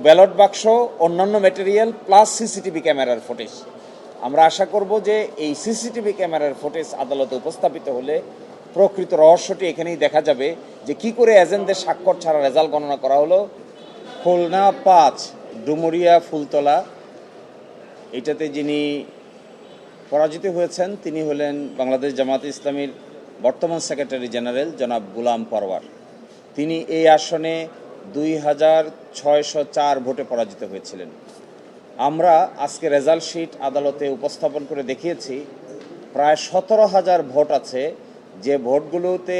Ballot বাক্স, অন্যান্য material plus CCTV ক্যামেরার ফুটেজ। আমরা আশা করব যে এই সিসিটিভি ক্যামেরার ফুটেজ আদালতে উপস্থাপিত হলে প্রকৃত রহস্যটি এখানেই দেখা যাবে যে কি করে এজেন্টদের স্বাক্ষর ছাড়া রেজাল্ট গণনা করা হলো। খুলনা 5 ডুমুরিয়া ফুলতলা, এটাতে যিনি পরাজিত হয়েছেন তিনি হলেন বাংলাদেশ জামায়াতে ইসলামীর বর্তমান সেক্রেটারি জেনারেল জনাব গোলাম পরওয়ার। তিনি এই আসনে 2604 ভোটে পরাজিত হয়েছিলেন। আমরা আজকে রেজাল্ট শিট আদালতে উপস্থাপন করে দেখিয়েছি প্রায় 17,000 ভোট আছে, যে ভোটগুলোতে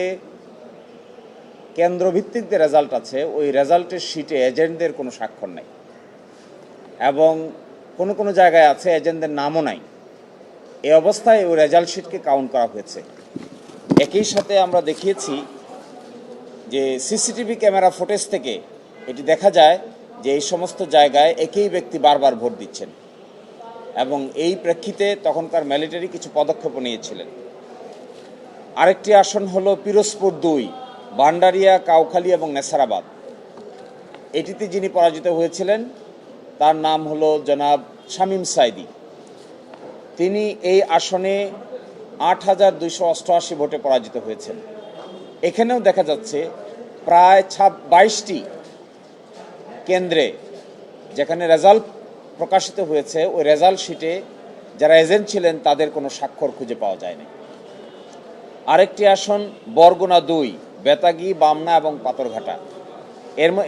কেন্দ্রভিত্তিক যে রেজাল্ট আছে ওই রেজাল্টের শিটে এজেন্টদের কোনো স্বাক্ষর নাই এবং কোনো কোনো জায়গায় আছে এজেন্টদের নামও নাই। এই অবস্থায় ওই রেজাল্ট শিটকে কাউন্ট করা হয়েছে। একই সাথে আমরা দেখিয়েছি যে সিসিটিভি ক্যামেরা ফুটেজ থেকে এটি দেখা যায় যে এই সমস্ত জায়গায় একই ব্যক্তি বারবার ভোট দিচ্ছেন এবং এই প্রেক্ষিতে তখনকার মিলিটারি কিছু পদক্ষেপ নিয়েছিলেন। আরেকটি আসন হলো পিরোজপুর 2, ভান্ডারিয়া, কাউখালী এবং নেসারাবাদ। এটিতে যিনি পরাজিত হয়েছিলেন তার নাম হলো জনাব শামীম সাইদি। তিনি এই আসনে 8,288 ভোটে পরাজিত হয়েছেন। এখানেও দেখা যাচ্ছে প্রায় 22টি কেন্দ্রে যেখানে রেজাল্ট প্রকাশিত হয়েছে ওই রেজাল্ট শিটে যারা এজেন্ট ছিলেন তাদের কোনো স্বাক্ষর খুঁজে পাওয়া যায়নি। আরেকটি আসন বরগুনা 2, বেতাগী, বামনা এবং পাথরঘাটা।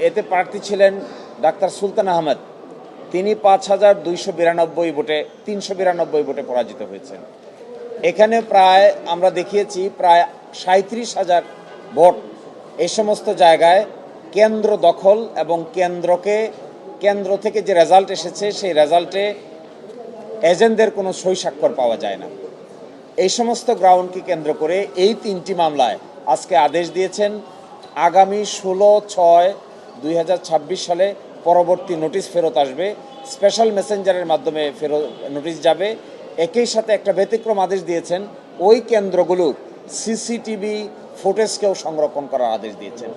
এতে প্রার্থী ছিলেন ডাক্তার সুলতান আহমেদ। তিনি 5,292 ভোটে 392 ভোটে পরাজিত হয়েছেন। এখানে প্রায় আমরা দেখিয়েছি প্রায় 37,000 ভোট এই সমস্ত জায়গায় কেন্দ্র দখল এবং কেন্দ্র থেকে যে রেজাল্ট এসেছে সেই রেজাল্টে এজেন্টদের কোনো সই স্বাক্ষর পাওয়া যায় না। এই সমস্ত গ্রাউন্ডকে কেন্দ্র করে এই 3টি মামলায় আজকে আদেশ দিয়েছেন আগামী 16/6/2026 সালে পরবর্তী নোটিশ ফেরত আসবে, স্পেশাল মেসেঞ্জারের মাধ্যমে ফেরত নোটিশ যাবে। একই সাথে একটা ব্যতিক্রম আদেশ দিয়েছেন ওই কেন্দ্রগুলো সিসিটিভি ফুটেজকেও সংরক্ষণ করার আদেশ দিয়েছেন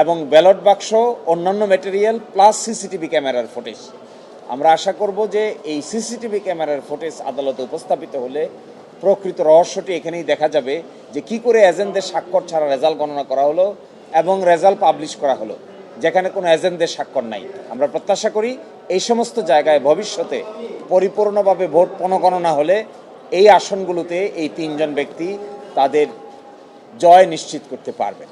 এবং ব্যালট বাক্স, অন্যান্য ম্যাটেরিয়াল প্লাস সিসিটিভি ক্যামেরার ফুটেজ। আমরা আশা করব যে এই সিসিটিভি ক্যামেরার ফুটেজ আদালতে উপস্থাপিত হলে প্রকৃত রহস্যটি এখানেই দেখা যাবে যে কি করে এজেন্টদের স্বাক্ষর ছাড়া রেজাল্ট গণনা করা হলো এবং রেজাল্ট পাবলিশ করা হলো যেখানে কোনো এজেন্টদের স্বাক্ষর নাই। আমরা প্রত্যাশা করি এই সমস্ত জায়গায় ভবিষ্যতে পরিপূর্ণভাবে ভোট পুনঃগণনা হলে এই আসনগুলোতে এই 3জন ব্যক্তি তাদের জয় নিশ্চিত করতে পারবেন।